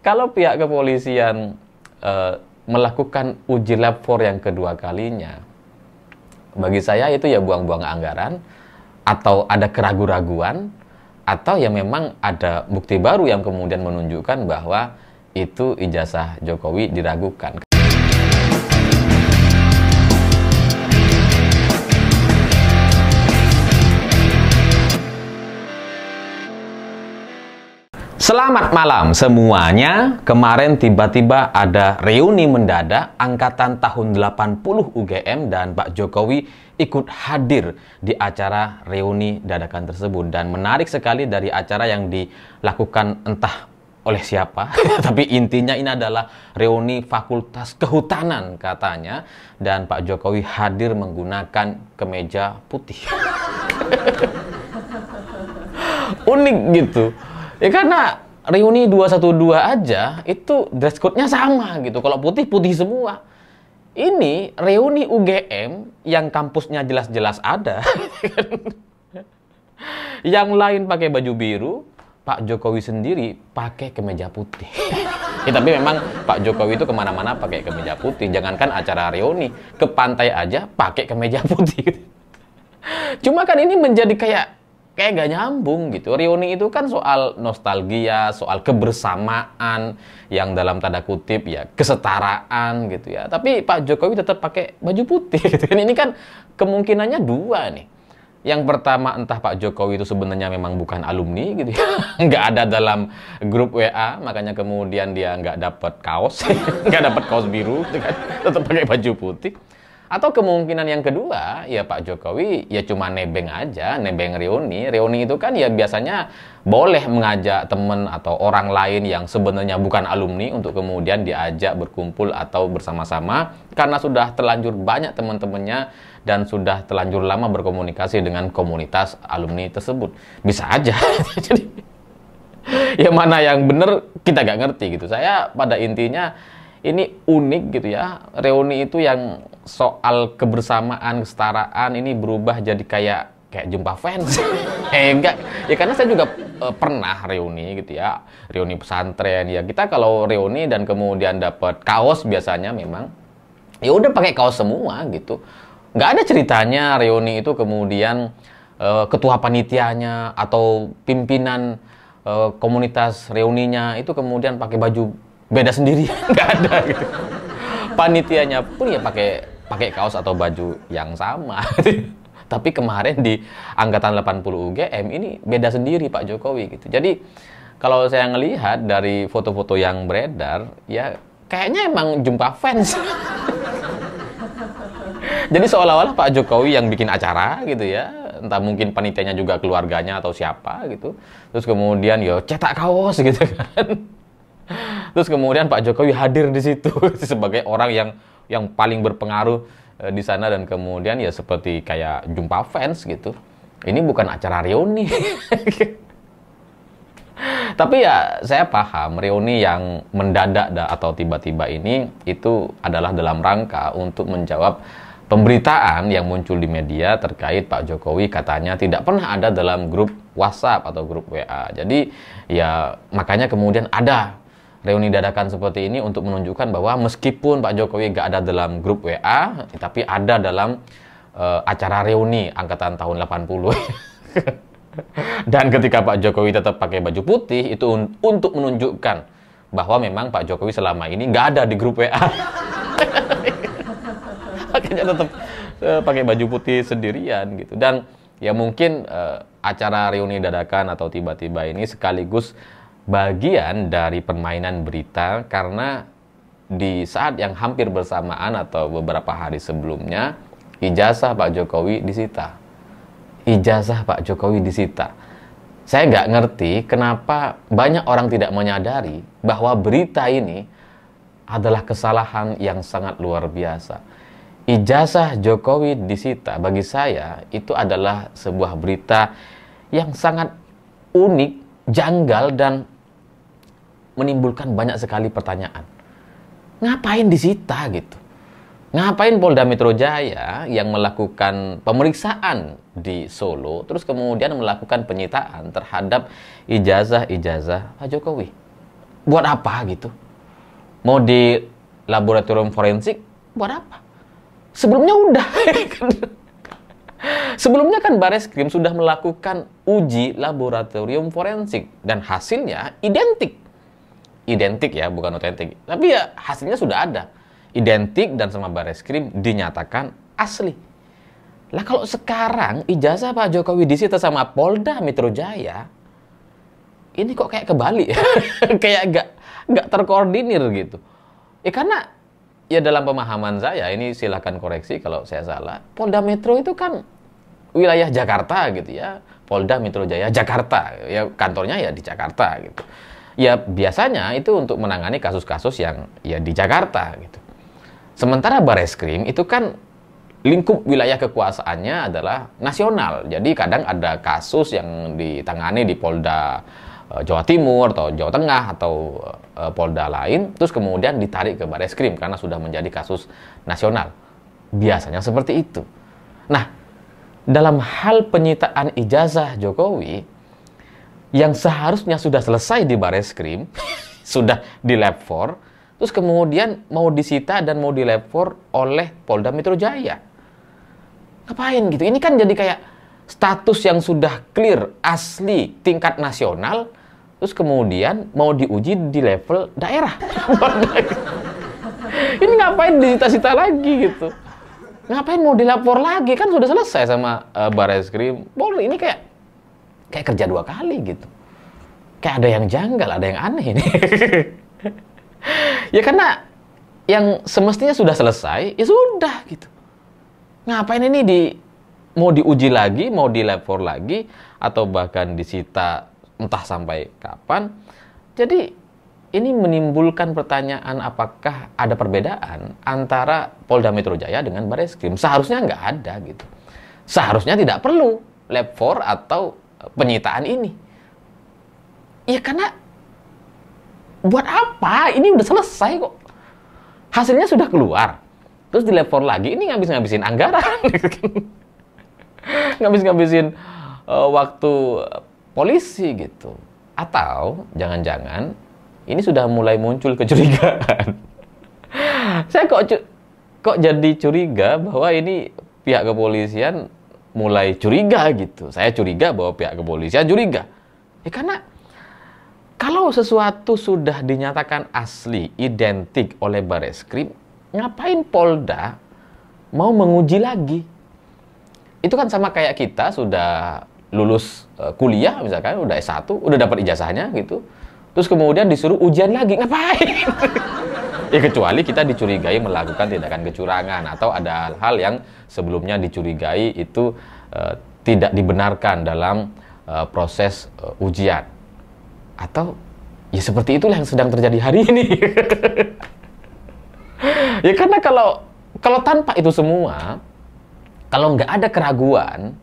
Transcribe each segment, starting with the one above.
kalau pihak kepolisian melakukan uji lab 4 yang kedua kalinya, bagi saya itu ya buang-buang anggaran, atau ada keraguan-raguan, atau ya memang ada bukti baru yang kemudian menunjukkan bahwa itu ijazah Jokowi diragukan. Selamat malam semuanya. Kemarin tiba-tiba ada reuni mendadak angkatan tahun 80 UGM dan Pak Jokowi ikut hadir di acara reuni dadakan tersebut. Dan menarik sekali dari acara yang dilakukan entah oleh siapa, tapi intinya ini adalah reuni Fakultas Kehutanan katanya, dan Pak Jokowi hadir menggunakan kemeja putih. Unik gitu. Ya karena reuni 212 aja itu dress code-nya sama gitu. Kalau putih-putih semua. Ini reuni UGM yang kampusnya jelas-jelas ada. Yang lain pakai baju biru, Pak Jokowi sendiri pakai kemeja putih. Ya, tapi memang Pak Jokowi itu kemana-mana pakai kemeja putih. Jangankan acara reuni, ke pantai aja pakai kemeja putih. Cuma kan ini menjadi kayak gak nyambung gitu. Reuni itu kan soal nostalgia, soal kebersamaan yang dalam tanda kutip ya kesetaraan gitu ya. Tapi Pak Jokowi tetap pakai baju putih gitu kan. Ini kan kemungkinannya dua nih. Yang pertama, entah Pak Jokowi itu sebenarnya memang bukan alumni gitu ya. Nggak ada dalam grup WA, makanya kemudian dia nggak dapat kaos, nggak dapat kaos biru gitu kan. Tetap pakai baju putih. Atau kemungkinan yang kedua, ya Pak Jokowi ya cuma nebeng aja, nebeng reuni. Reuni itu kan ya biasanya boleh mengajak teman atau orang lain yang sebenarnya bukan alumni untuk kemudian diajak berkumpul atau bersama-sama karena sudah terlanjur banyak teman-temannya dan sudah terlanjur lama berkomunikasi dengan komunitas alumni tersebut. Bisa aja. Jadi ya mana yang benar kita nggak ngerti gitu. Saya pada intinya ini unik gitu ya. Reuni itu yang soal kebersamaan, kesetaraan ini berubah jadi kayak jumpa fans. Enggak. Ya karena saya juga pernah reuni gitu ya. Reuni pesantren ya. Kita kalau reuni dan kemudian dapat kaos biasanya memang ya udah pakai kaos semua gitu. Nggak ada ceritanya reuni itu kemudian ketua panitianya atau pimpinan komunitas reuninya itu kemudian pakai baju beda sendiri. Nggak ada gitu. Panitianya pun ya pakai kaos atau baju yang sama. Tapi kemarin di angkatan 80 UGM ini beda sendiri Pak Jokowi gitu. Jadi kalau saya ngelihat dari foto-foto yang beredar ya kayaknya emang jumpa fans. Jadi seolah-olah Pak Jokowi yang bikin acara gitu ya. Entah mungkin panitianya juga keluarganya atau siapa gitu. Terus kemudian ya cetak kaos gitu kan. Terus kemudian Pak Jokowi hadir di situ sebagai orang yang paling berpengaruh di sana dan kemudian ya seperti kayak jumpa fans gitu. Ini bukan acara reuni. Tapi ya saya paham reuni yang mendadak atau tiba-tiba ini itu adalah dalam rangka untuk menjawab pemberitaan yang muncul di media terkait Pak Jokowi katanya tidak pernah ada dalam grup WhatsApp atau grup WA. Jadi ya makanya kemudian ada reuni dadakan seperti ini untuk menunjukkan bahwa meskipun Pak Jokowi nggak ada dalam grup WA, tapi ada dalam acara reuni angkatan tahun 80. Dan ketika Pak Jokowi tetap pakai baju putih, itu untuk menunjukkan bahwa memang Pak Jokowi selama ini nggak ada di grup WA. Akhirnya tetap pakai baju putih sendirian gitu. Dan ya mungkin acara reuni dadakan atau tiba-tiba ini sekaligus bagian dari permainan berita karena di saat yang hampir bersamaan atau beberapa hari sebelumnya ijazah Pak Jokowi disita. Ijazah Pak Jokowi disita. Saya nggak ngerti kenapa banyak orang tidak menyadari bahwa berita ini adalah kesalahan yang sangat luar biasa. Ijazah Jokowi disita bagi saya itu adalah sebuah berita yang sangat unik, janggal dan menimbulkan banyak sekali pertanyaan. Ngapain disita gitu? Ngapain Polda Metro Jaya yang melakukan pemeriksaan di Solo terus kemudian melakukan penyitaan terhadap ijazah-ijazah Pak Jokowi? buat apa gitu? Mau di laboratorium forensik buat apa? Sebelumnya udah. Sebelumnya kan Bareskrim sudah melakukan uji laboratorium forensik dan hasilnya identik. Identik ya, bukan otentik. Tapi ya hasilnya sudah ada. Identik dan sama Bareskrim dinyatakan asli. Lah kalau sekarang ijazah Pak Jokowi disita sama Polda Metro Jaya, ini kok kayak kebalik ya? Kayak nggak terkoordinir gitu. Ya karena ya dalam pemahaman saya, ini silahkan koreksi kalau saya salah, Polda Metro itu kan wilayah Jakarta gitu ya. Polda Metro Jaya Jakarta, ya kantornya ya di Jakarta gitu. Ya biasanya itu untuk menangani kasus-kasus yang ya di Jakarta gitu. Sementara Bareskrim itu kan lingkup wilayah kekuasaannya adalah nasional. Jadi kadang ada kasus yang ditangani di Polda Jawa Timur atau Jawa Tengah atau Polda lain, terus kemudian ditarik ke Bareskrim karena sudah menjadi kasus nasional. Biasanya seperti itu. Nah, dalam hal penyitaan ijazah Jokowi yang seharusnya sudah selesai di Bareskrim, sudah di Lab 4, terus kemudian mau disita dan mau di Lab 4 oleh Polda Metro Jaya. Ngapain gitu? Ini kan jadi kayak status yang sudah clear, asli, tingkat nasional, terus kemudian mau diuji di level daerah. Ini ngapain disita-sita lagi gitu? Ngapain mau dilapor lagi? Kan sudah selesai sama Bareskrim. Polri ini kayak kerja 2 kali gitu. Kayak ada yang janggal, ada yang aneh ini. Ya karena yang semestinya sudah selesai, ya sudah gitu. Ngapain ini mau diuji lagi, mau dilapor lagi, atau bahkan disita entah sampai kapan. Jadi ini menimbulkan pertanyaan apakah ada perbedaan antara Polda Metro Jaya dengan Bareskrim. Seharusnya nggak ada gitu. Seharusnya tidak perlu Lab 4 atau penyitaan ini. Ya karena buat apa? Ini udah selesai kok. Hasilnya sudah keluar. Terus di Lab 4 lagi, ini ngabis-ngabisin anggaran. Ngabis-ngabisin waktu polisi gitu. Atau jangan-jangan ini sudah mulai muncul kecurigaan. Saya kok jadi curiga bahwa ini pihak kepolisian mulai curiga gitu. Saya curiga bahwa pihak kepolisian curiga. Ya karena kalau sesuatu sudah dinyatakan asli, identik oleh Bareskrim, ngapain Polda mau menguji lagi? Itu kan sama kayak kita sudah lulus kuliah misalkan, udah S1, udah dapat ijazahnya gitu. Terus kemudian disuruh ujian lagi, ngapain? Ya kecuali kita dicurigai melakukan tindakan kecurangan atau ada hal-hal yang sebelumnya dicurigai itu tidak dibenarkan dalam proses ujian. Atau ya seperti itulah yang sedang terjadi hari ini. Ya karena kalau tanpa itu semua, kalau nggak ada keraguan,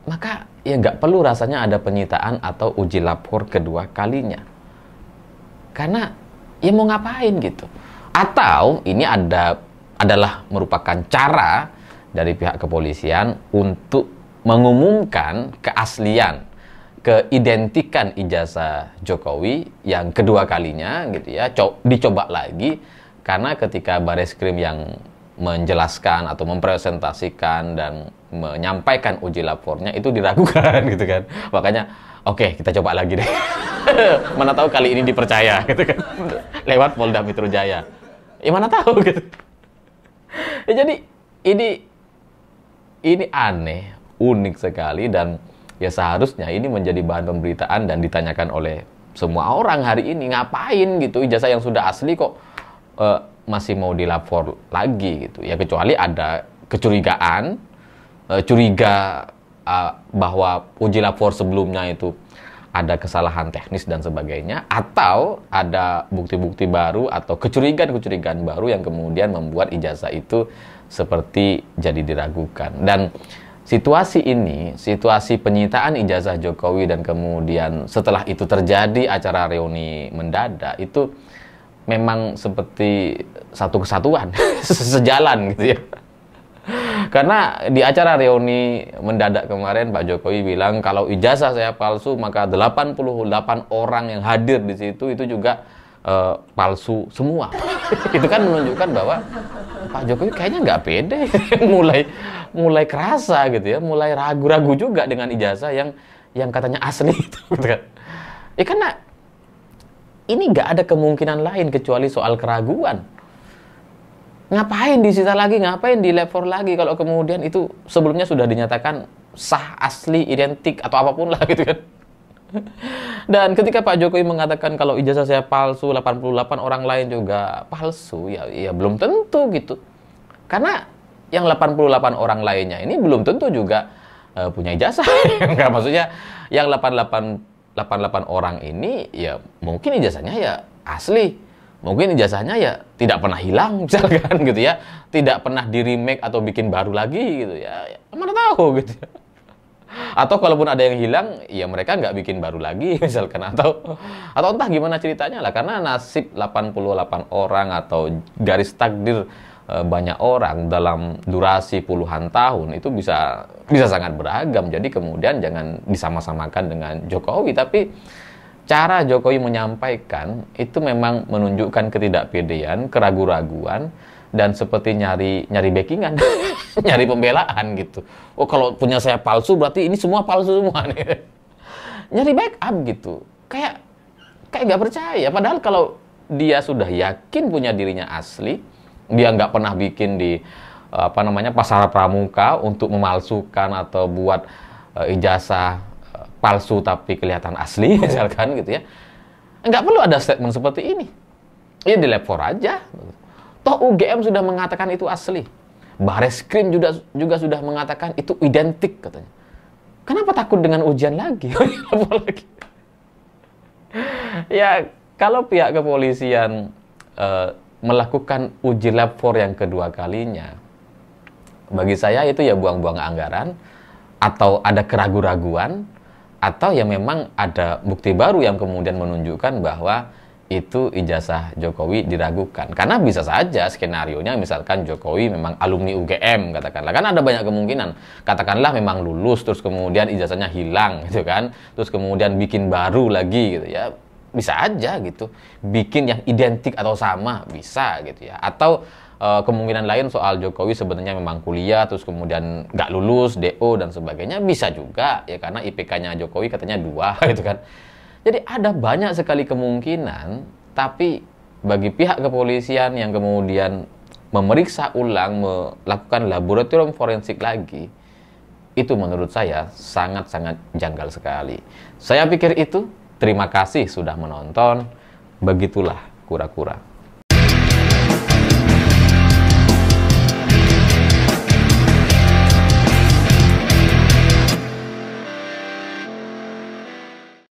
maka ya nggak perlu rasanya ada penyitaan atau uji lapor kedua kalinya. Karena ya mau ngapain gitu. Atau ini adalah merupakan cara dari pihak kepolisian untuk mengumumkan keaslian, keidentikan ijazah Jokowi yang kedua kalinya gitu ya, dicoba lagi. Karena ketika Bareskrim yang menjelaskan atau mempresentasikan dan menyampaikan uji lapornya itu diragukan gitu kan. Makanya oke, kita coba lagi deh. Mana tahu kali ini dipercaya gitu kan. Lewat Polda Metro Jaya. Ya mana tahu gitu. Ya, jadi ini aneh, unik sekali dan ya seharusnya ini menjadi bahan pemberitaan dan ditanyakan oleh semua orang hari ini. Ngapain gitu ijazah yang sudah asli kok masih mau dilapor lagi gitu ya, kecuali ada kecurigaan, curiga bahwa uji lapor sebelumnya itu ada kesalahan teknis dan sebagainya, atau ada bukti-bukti baru atau kecurigaan-kecurigaan baru yang kemudian membuat ijazah itu seperti jadi diragukan. Dan situasi ini, situasi penyitaan ijazah Jokowi dan kemudian setelah itu terjadi acara reuni mendadak, itu memang seperti satu kesatuan, sejalan gitu ya. Karena di acara reuni mendadak kemarin Pak Jokowi bilang kalau ijazah saya palsu maka 88 orang yang hadir di situ itu juga palsu semua. Itu kan menunjukkan bahwa Pak Jokowi kayaknya nggak pede, mulai kerasa gitu ya, mulai ragu-ragu juga dengan ijazah yang katanya asli itu. Gitu kan. Ya karena ini nggak ada kemungkinan lain kecuali soal keraguan. Ngapain disita lagi, ngapain dilapor lagi kalau kemudian itu sebelumnya sudah dinyatakan sah, asli, identik, atau apapun lah gitu kan. Dan ketika Pak Jokowi mengatakan kalau ijazah saya palsu, 88 orang lain juga palsu, ya belum tentu gitu. Karena yang 88 orang lainnya ini belum tentu juga punya ijazah. Enggak, maksudnya yang 88 orang ini ya mungkin ijazahnya ya asli. Mungkin ijazahnya ya tidak pernah hilang misalkan gitu ya, tidak pernah di remake atau bikin baru lagi gitu ya, mana tahu gitu ya. Atau kalaupun ada yang hilang ya mereka nggak bikin baru lagi misalkan, atau entah gimana ceritanya lah, karena nasib 88 orang atau garis takdir banyak orang dalam durasi puluhan tahun itu bisa sangat beragam. Jadi kemudian jangan disama-samakan dengan Jokowi, tapi cara Jokowi menyampaikan itu memang menunjukkan ketidakpedean, keraguan-raguan, dan seperti nyari backingan, nyari pembelaan gitu. Oh kalau punya saya palsu berarti ini semua palsu semua nih. Nyari backup gitu. Kayak nggak percaya. Padahal kalau dia sudah yakin punya dirinya asli, dia nggak pernah bikin di pasar pramuka untuk memalsukan atau buat ijazah palsu tapi kelihatan asli misalkan gitu ya. Nggak perlu ada statement seperti ini. Ya dilapor aja. Toh UGM sudah mengatakan itu asli. Bareskrim juga sudah mengatakan itu identik katanya. Kenapa takut dengan ujian lagi? Ya kalau pihak kepolisian melakukan uji lapor yang kedua kalinya, bagi saya itu ya buang-buang anggaran, atau ada keraguan-raguan, atau ya memang ada bukti baru yang kemudian menunjukkan bahwa itu ijazah Jokowi diragukan. Karena bisa saja skenarionya misalkan Jokowi memang alumni UGM katakanlah. Kan ada banyak kemungkinan. Katakanlah memang lulus terus kemudian ijazahnya hilang gitu kan. Terus kemudian bikin baru lagi gitu ya. Bisa aja gitu. Bikin yang identik atau sama bisa gitu ya. Atau kemungkinan lain soal Jokowi sebenarnya memang kuliah terus kemudian nggak lulus, DO dan sebagainya bisa juga ya, karena IPK-nya Jokowi katanya 2 gitu kan. Jadi ada banyak sekali kemungkinan, tapi bagi pihak kepolisian yang kemudian memeriksa ulang, melakukan laboratorium forensik lagi, itu menurut saya sangat-sangat janggal sekali. Saya pikir itu. Terima kasih sudah menonton. Begitulah kura-kura.